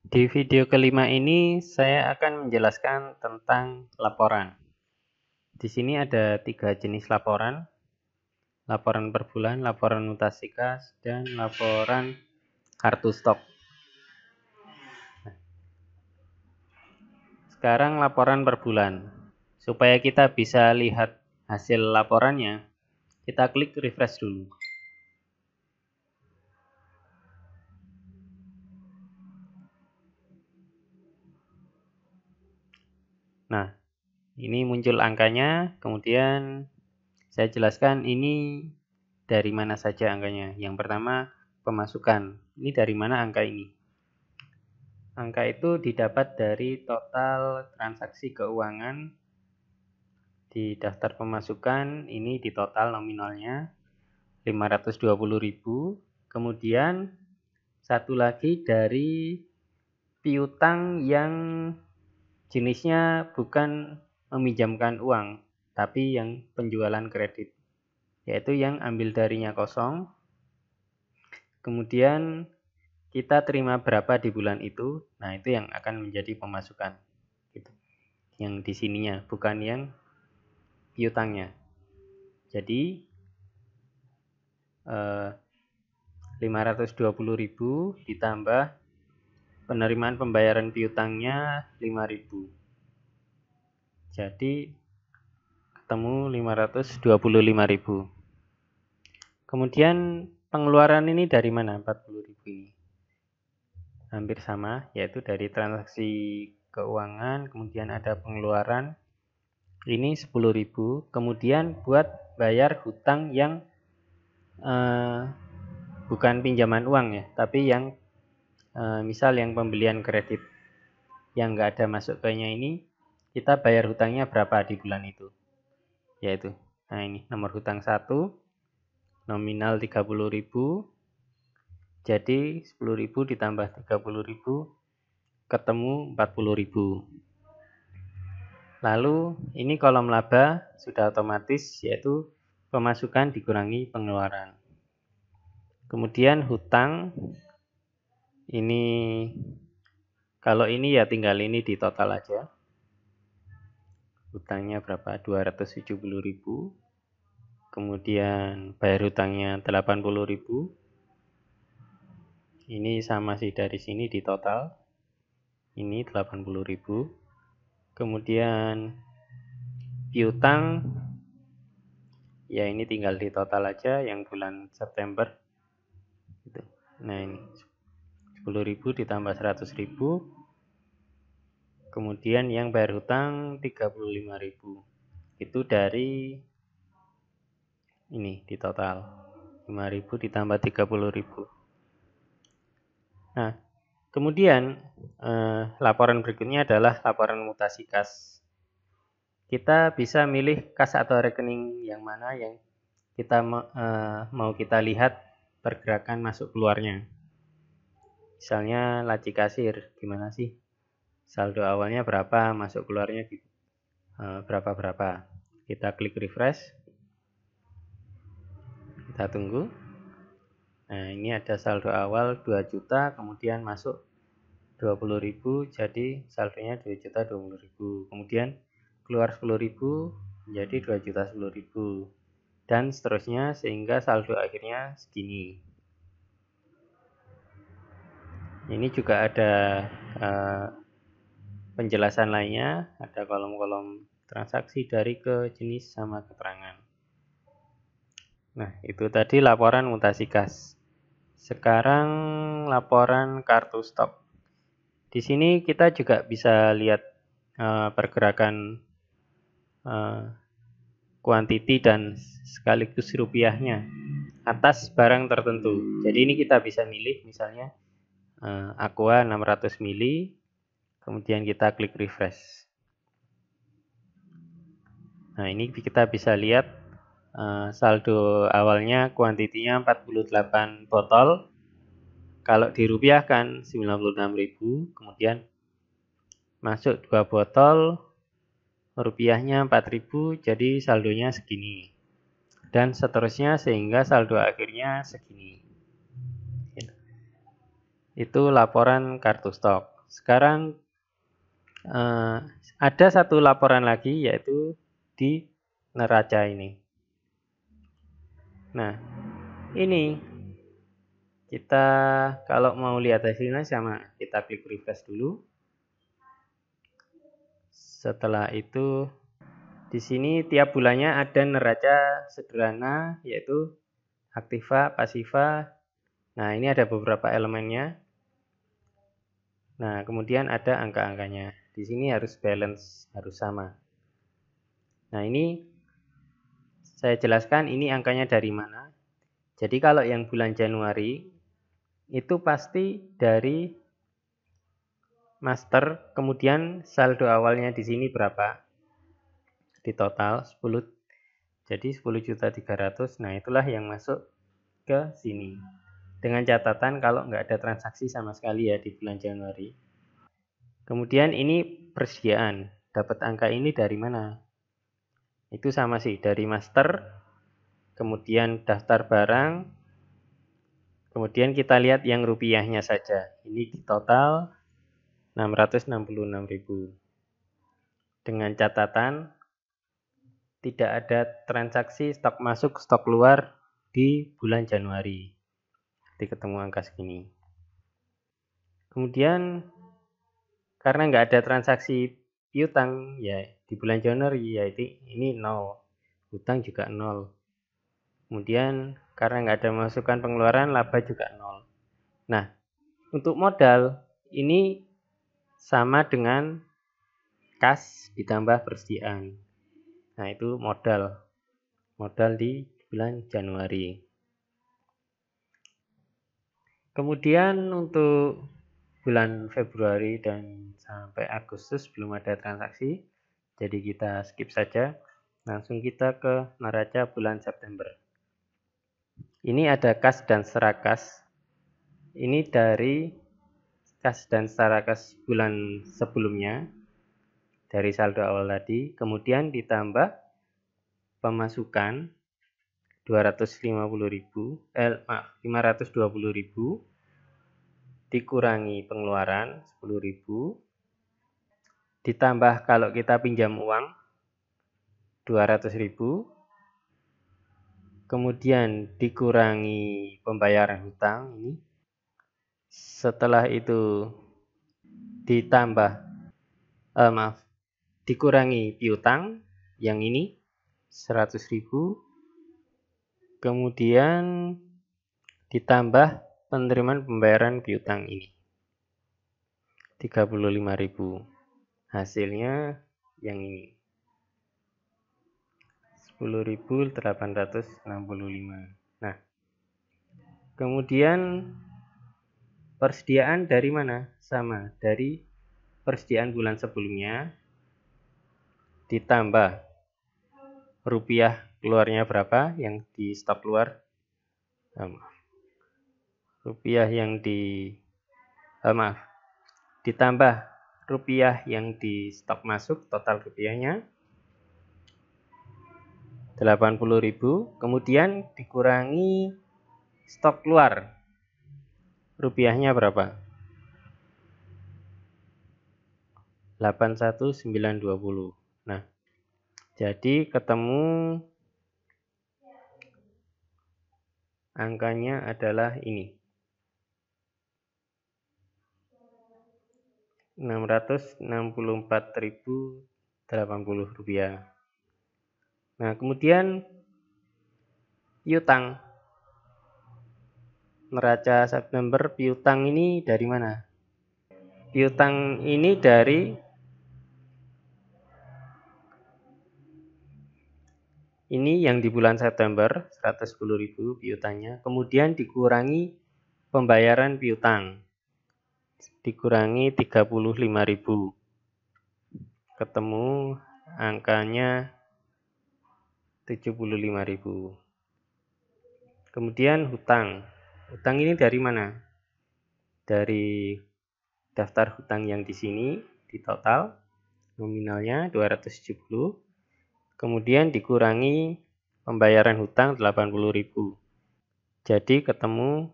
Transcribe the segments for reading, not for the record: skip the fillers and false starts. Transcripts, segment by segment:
Di video kelima ini saya akan menjelaskan tentang laporan. Di sini ada 3 jenis laporan. Laporan per bulan, laporan mutasi kas, dan laporan kartu stok. Sekarang laporan per bulan. Supaya kita bisa lihat hasil laporannya, kita klik refresh dulu. Nah, ini muncul angkanya, kemudian saya jelaskan ini dari mana saja angkanya. Yang pertama, pemasukan. Ini dari mana angka ini? Angka itu didapat dari total transaksi keuangan di daftar pemasukan. Ini di total nominalnya 520.000. Kemudian satu lagi dari piutang yang jenisnya bukan meminjamkan uang, tapi yang penjualan kredit, yaitu yang ambil darinya kosong. Kemudian kita terima berapa di bulan itu, nah itu yang akan menjadi pemasukan. Gitu. Yang di sininya, bukan yang piutangnya. Jadi 520.000 ditambah penerimaan pembayaran piutangnya 5.000. Jadi ketemu 525.000. Kemudian pengeluaran ini dari mana? 40.000 ini. Hampir sama, yaitu dari transaksi keuangan, kemudian ada pengeluaran. Ini 10.000. Kemudian buat bayar hutang yang bukan pinjaman uang ya, tapi yang misal yang pembelian kredit yang nggak ada masuk ke-nya ini, kita bayar hutangnya berapa di bulan itu, yaitu nah ini nomor hutang 1 nominal 30.000, jadi 10.000 ditambah 30.000 ketemu 40.000. Lalu ini kolom laba sudah otomatis, yaitu pemasukan dikurangi pengeluaran. Kemudian hutang ini, kalau ini ya tinggal ini di total aja. Hutangnya berapa? 270.000. Kemudian bayar hutangnya 80.000. Ini sama sih dari sini di total. Ini 80.000. Kemudian piutang ya ini tinggal di total aja yang bulan September. Gitu. Nah ini 10.000 ditambah 100.000. Kemudian yang bayar hutang 35.000. Itu dari ini di total 5.000 ditambah 30.000. Nah, kemudian laporan berikutnya adalah laporan mutasi kas. Kita bisa milih kas atau rekening yang mana yang kita mau kita lihat pergerakan masuk keluarnya. Misalnya laci kasir, gimana sih? Saldo awalnya berapa, masuk keluarnya berapa. Kita klik refresh. Kita tunggu. Nah, ini ada saldo awal 2 juta, kemudian masuk 20.000, jadi saldonya 2.020.000. Kemudian keluar 10.000, menjadi 2.010.000. Dan seterusnya sehingga saldo akhirnya segini. Ini juga ada penjelasan lainnya, ada kolom-kolom transaksi dari ke jenis sama keterangan. Nah, itu tadi laporan mutasi kas. Sekarang laporan kartu stok. Di sini kita juga bisa lihat pergerakan kuantiti dan sekaligus rupiahnya atas barang tertentu. Jadi ini kita bisa milih misalnya Aqua 600 mili, kemudian kita klik refresh. Nah ini kita bisa lihat saldo awalnya kuantitinya 48 botol. Kalau dirupiahkan 96.000, kemudian masuk 2 botol, rupiahnya 4.000, jadi saldonya segini. Dan seterusnya sehingga saldo akhirnya segini. Itu laporan kartu stok. sekarang ada satu laporan lagi, yaitu di neraca ini. Nah, ini kita kalau mau lihat hasilnya sama, kita klik refresh dulu. Setelah itu di sini tiap bulannya ada neraca sederhana, yaitu aktiva, pasiva. Nah, ini ada beberapa elemennya. Nah, kemudian ada angka-angkanya. Di sini harus balance, harus sama. Nah, ini saya jelaskan ini angkanya dari mana. Jadi kalau yang bulan Januari itu pasti dari master, kemudian saldo awalnya di sini berapa? Di total 10. Jadi 10.300.000. Nah, itulah yang masuk ke sini. Dengan catatan kalau nggak ada transaksi sama sekali ya di bulan Januari. Kemudian ini persediaan. Dapat angka ini dari mana? Itu sama sih, dari master, kemudian daftar barang, kemudian kita lihat yang rupiahnya saja. Ini di total 666.000. Dengan catatan tidak ada transaksi stok masuk, stok keluar di bulan Januari. Jadi ketemu angka segini. Kemudian karena nggak ada transaksi piutang ya di bulan Januari, yaitu ini 0. Hutang juga 0. Kemudian karena nggak ada masukan pengeluaran, laba juga 0. Nah, untuk modal ini sama dengan kas ditambah persediaan. Nah, itu modal di bulan Januari. Kemudian untuk bulan Februari dan sampai Agustus belum ada transaksi, jadi kita skip saja. Langsung kita ke neraca bulan September. Ini ada kas dan serakas. Ini dari kas dan serakas bulan sebelumnya, dari saldo awal tadi, kemudian ditambah pemasukan 520.000, dikurangi pengeluaran 10.000, ditambah kalau kita pinjam uang 200.000, kemudian dikurangi pembayaran hutang ini. Setelah itu dikurangi piutang yang ini 100.000, kemudian ditambah penerimaan pembayaran piutang ini 35.000. Hasilnya yang ini 10.865. Nah, kemudian persediaan dari mana? Sama, dari persediaan bulan sebelumnya ditambah rupiah keluarnya berapa yang di stok keluar, rupiah yang ditambah rupiah yang di stok masuk, total rupiahnya 80.000, kemudian dikurangi stok keluar, rupiahnya berapa? 81.920. Nah, jadi ketemu angkanya adalah ini, 664.080 rupiah. Nah, kemudian piutang. Neraca September piutang ini dari mana? Piutang ini dari ini yang di bulan September 110.000 piutangnya, kemudian dikurangi pembayaran piutang, dikurangi 35.000, ketemu angkanya 75.000. Kemudian hutang ini dari mana? Dari daftar hutang yang di sini, di total nominalnya 270, kemudian dikurangi pembayaran hutang 80.000. Jadi ketemu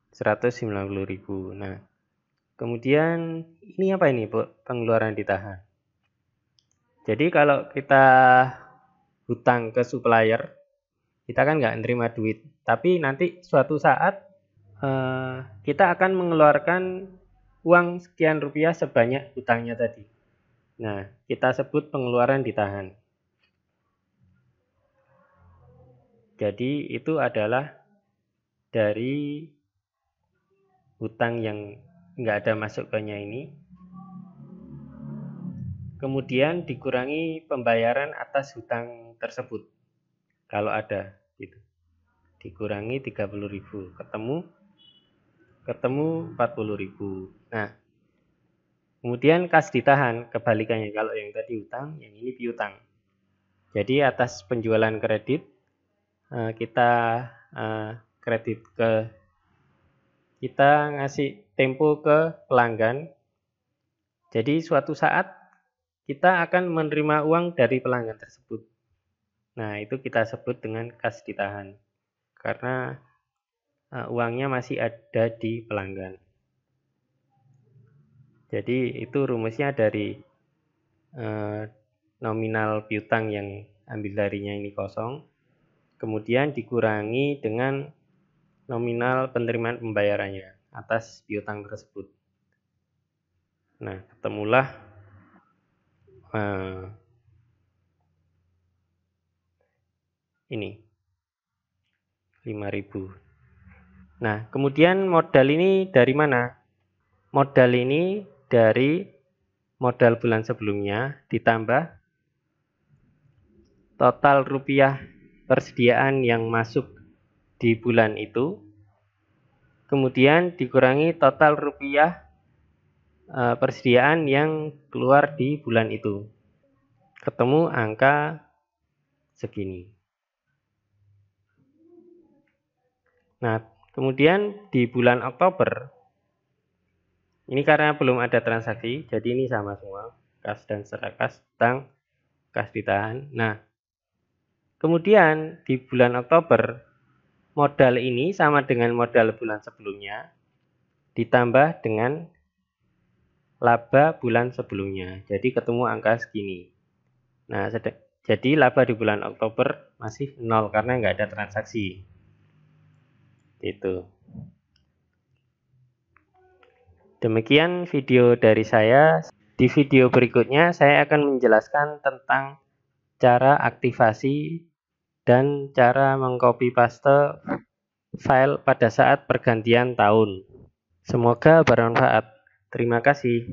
190.000. Nah, Kemudian ini apa ini, Bu? Pengeluaran ditahan. Jadi kalau kita hutang ke supplier, kita kan nggak nerima duit. Tapi nanti suatu saat kita akan mengeluarkan uang sekian rupiah sebanyak hutangnya tadi. Nah, kita sebut pengeluaran ditahan. Jadi itu adalah dari hutang yang nggak ada masukannya ini, kemudian dikurangi pembayaran atas hutang tersebut kalau ada gitu. Dikurangi 30.000, ketemu 40.000. Nah, kemudian kas ditahan, kebalikannya, kalau yang tadi hutang, yang ini piutang. Jadi atas penjualan kredit kita kredit kita ngasih tempo ke pelanggan. Jadi suatu saat kita akan menerima uang dari pelanggan tersebut. Nah, itu kita sebut dengan kas ditahan. Karena uangnya masih ada di pelanggan. Jadi itu rumusnya dari nominal piutang yang ambil darinya ini kosong. Kemudian dikurangi dengan nominal penerimaan pembayarannya atas piutang tersebut. Nah, ketemulah ini 5.000. Nah, kemudian modal ini dari mana? Modal ini dari modal bulan sebelumnya ditambah total rupiah persediaan yang masuk di bulan itu, kemudian dikurangi total rupiah persediaan yang keluar di bulan itu. Ketemu angka segini. Nah, kemudian di bulan Oktober, ini karena belum ada transaksi, jadi ini sama semua, kas dan serakas, hutang, kas ditahan. Nah, kemudian di bulan Oktober, modal ini sama dengan modal bulan sebelumnya, ditambah dengan laba bulan sebelumnya. Jadi ketemu angka segini. Nah, jadi laba di bulan Oktober masih 0 karena nggak ada transaksi. Gitu. Demikian video dari saya. Di video berikutnya saya akan menjelaskan tentang cara aktivasi dan cara mengcopy paste file pada saat pergantian tahun. Semoga bermanfaat. Terima kasih.